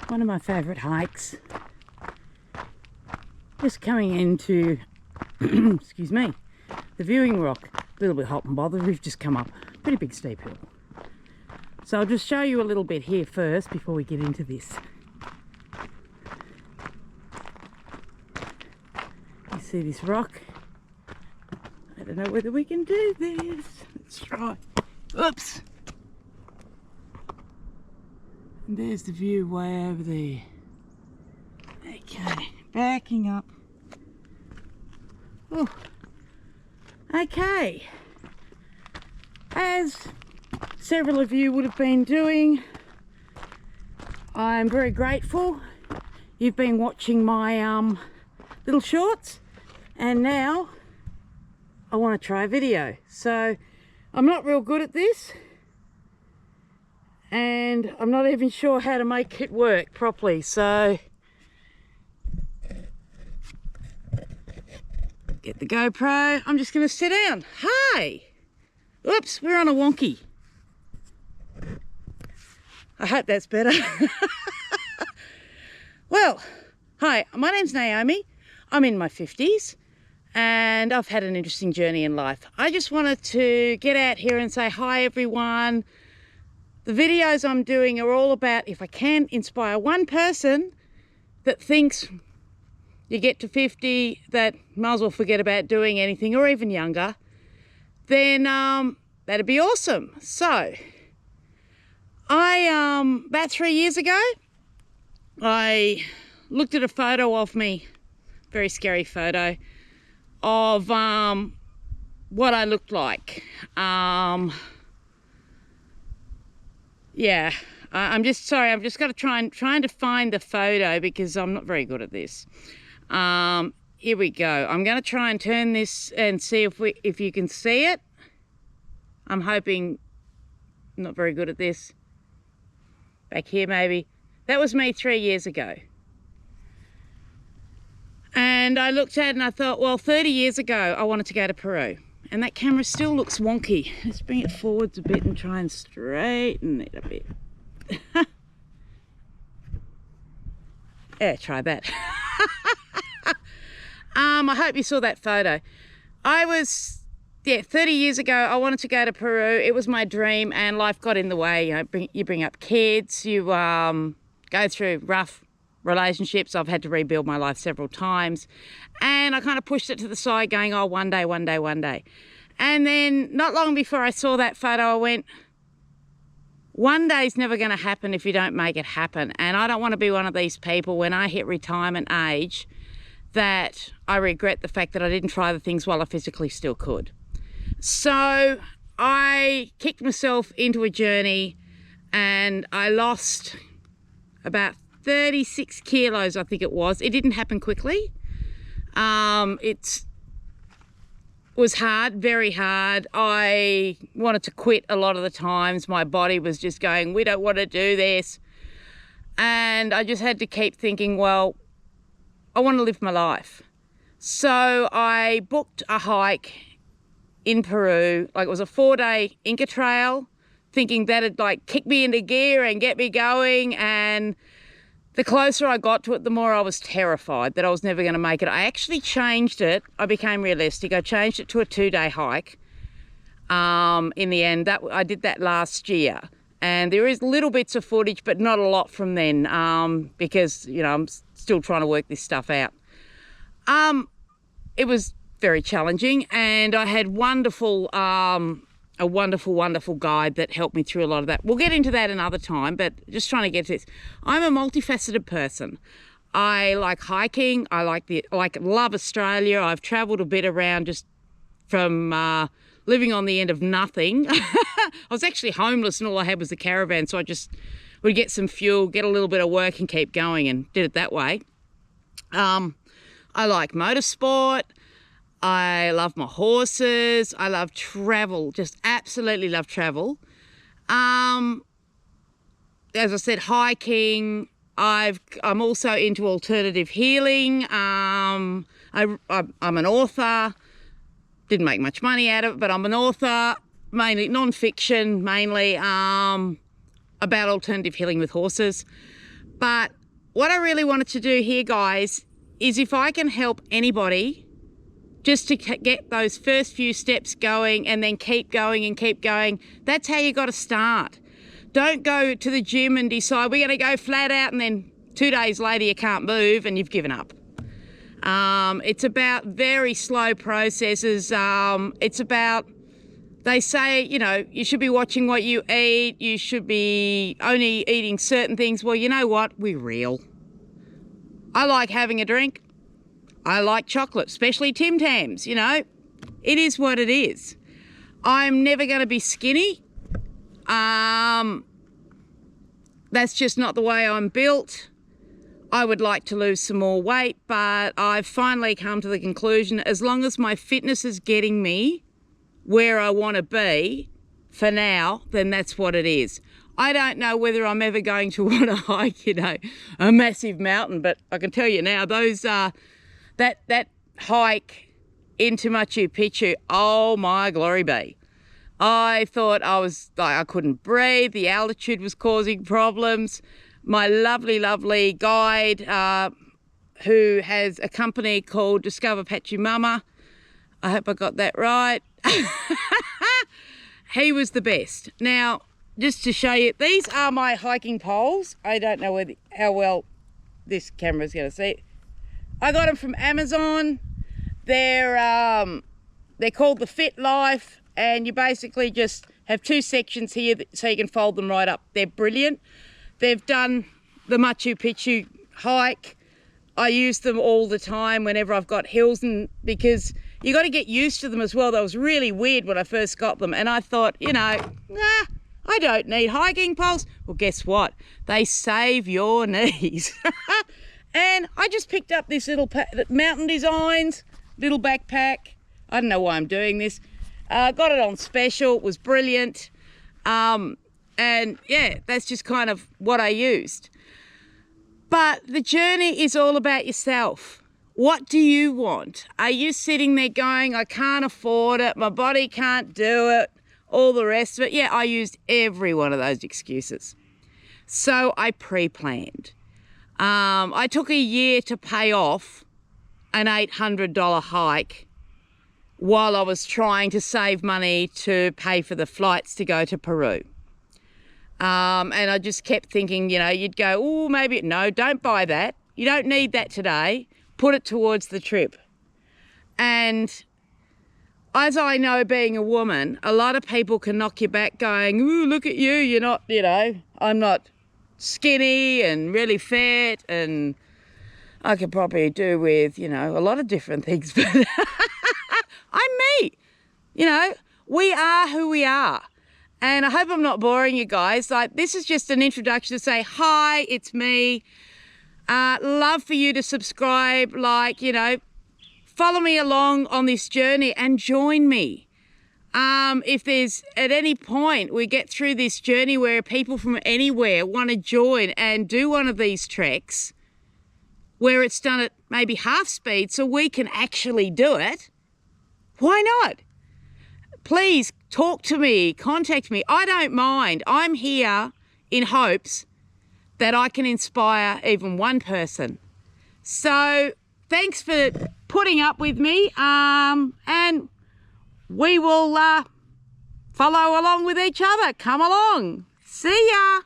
One of my favourite hikes. Just coming into, excuse me, the viewing rock. A little bit hot and bothered. We've just come up a pretty big steep hill. So I'll just show you a little bit here first before we get into this. You see this rock? I don't know whether we can do this. Let's try. Oops! And there's the view way over there. Okay, backing up. Ooh. Okay. As several of you would have been doing, I'm very grateful. You've been watching my little shorts, and now I want to try a video. So I'm not real good at this, and I'm not even sure how to make it work properly. So get the GoPro. I'm just going to sit down. Hi! Oops, we're on a wonky. I hope that's better. Well, hi, my name's Naomi. I'm in my 50s and I've had an interesting journey in life. I just wanted to get out here and say hi everyone. The videos I'm doing are all about, if I can inspire one person that thinks you get to 50 that might as well forget about doing anything, or even younger, then that'd be awesome. So about 3 years ago, I looked at a photo of me, very scary photo, of what I looked like. Yeah, I'm just sorry, I'm just got to trying to find the photo because I'm not very good at this. Here we go. I'm going to try and turn this and see if you can see it. I'm hoping. I'm not very good at this. Back here maybe. That was me 3 years ago. And I looked at it and I thought, well, 30 years ago I wanted to go to Peru. And that camera still looks wonky. Let's bring it forwards a bit and try and straighten it a bit. Yeah, try that. I hope you saw that photo. I was, 30 years ago, I wanted to go to Peru. It was my dream, and life got in the way. You bring up kids, you go through rough relationships. I've had to rebuild my life several times, and I kind of pushed it to the side going, oh, one day, one day, one day. And then not long before I saw that photo, I went, one day's never going to happen if you don't make it happen. And I don't want to be one of these people when I hit retirement age that I regret the fact that I didn't try the things while I physically still could. So I kicked myself into a journey and I lost about 36 kilos, I think it was. It didn't happen quickly. It was hard, very hard. I wanted to quit a lot of the times. My body was just going, we don't want to do this. And I just had to keep thinking, well, I want to live my life. So I booked a hike in Peru. Like, it was a 4-day Inca trail, thinking that'd like kick me into gear and get me going. And the closer I got to it, the more I was terrified that I was never going to make it. I actually changed it. I became realistic. I changed it to a 2-day hike. In the end, I did that last year. And there is little bits of footage, but not a lot from then, because, I'm still trying to work this stuff out. It was very challenging, and I had a wonderful guide that helped me through a lot of that. We'll get into that another time, but just trying to get to this. I'm a multifaceted person. I like hiking. I love Australia. I've travelled a bit around just from living on the end of nothing. I was actually homeless and all I had was a caravan, so I just would get some fuel, get a little bit of work and keep going, and did it that way. I like motorsport. I love my horses. I love travel, just absolutely love travel. As I said, hiking. I'm also into alternative healing. I'm an author. Didn't make much money out of it, but I'm an author, mainly non-fiction, about alternative healing with horses. But what I really wanted to do here, guys, is if I can help anybody just to get those first few steps going and then keep going and keep going, that's how you got to start. Don't go to the gym and decide we're going to go flat out and then 2 days later you can't move and you've given up. It's about very slow processes. It's about, they say, you know, you should be watching what you eat. You should be only eating certain things. Well, you know what? We're real. I like having a drink. I like chocolate, especially Tim Tams, you know. It is what it is. I'm never going to be skinny. That's just not the way I'm built. I would like to lose some more weight, but I've finally come to the conclusion, as long as my fitness is getting me where I want to be for now, then that's what it is. I don't know whether I'm ever going to want to hike, you know, a massive mountain, but I can tell you now, those that hike into Machu Picchu, oh my glory be. I thought I couldn't breathe. The altitude was causing problems. My lovely guide, who has a company called Discover Pachamama, I hope I got that right. He was the best. Now, just to show you, these are my hiking poles. I don't know how well this camera's going to see it. I got them from Amazon. They're called the Fit Life, and you basically just have two sections here so you can fold them right up. They're brilliant. They've done the Machu Picchu hike. I use them all the time whenever I've got hills, and because you got to get used to them as well. That was really weird when I first got them, and I thought, you know, nah, I don't need hiking poles. Well, guess what? They save your knees. And I just picked up this little Mountain Designs little backpack. I don't know why I'm doing this. Got it on special. It was brilliant. And yeah, that's just kind of what I used. But the journey is all about yourself. What do you want? Are you sitting there going, I can't afford it, my body can't do it, all the rest of it? Yeah, I used every one of those excuses. So I pre-planned. I took a year to pay off an $800 hike while I was trying to save money to pay for the flights to go to Peru. And I just kept thinking, you know, you'd go, oh, maybe, no, don't buy that. You don't need that today. Put it towards the trip. And as I know, being a woman, a lot of people can knock you back going, ooh, look at you. You're not, you know, I'm not skinny and really fat, and I could probably do with, you know, a lot of different things, but I'm me. You know, we are who we are. And I hope I'm not boring you guys. Like, this is just an introduction to say, hi, it's me. Love for you to subscribe, like, you know, follow me along on this journey and join me. If there's at any point we get through this journey where people from anywhere want to join and do one of these treks where it's done at maybe half speed so we can actually do it, why not? Please talk to me, contact me. I don't mind. I'm here in hopes that I can inspire even one person. So thanks for putting up with me, and we will follow along with each other. Come along. See ya.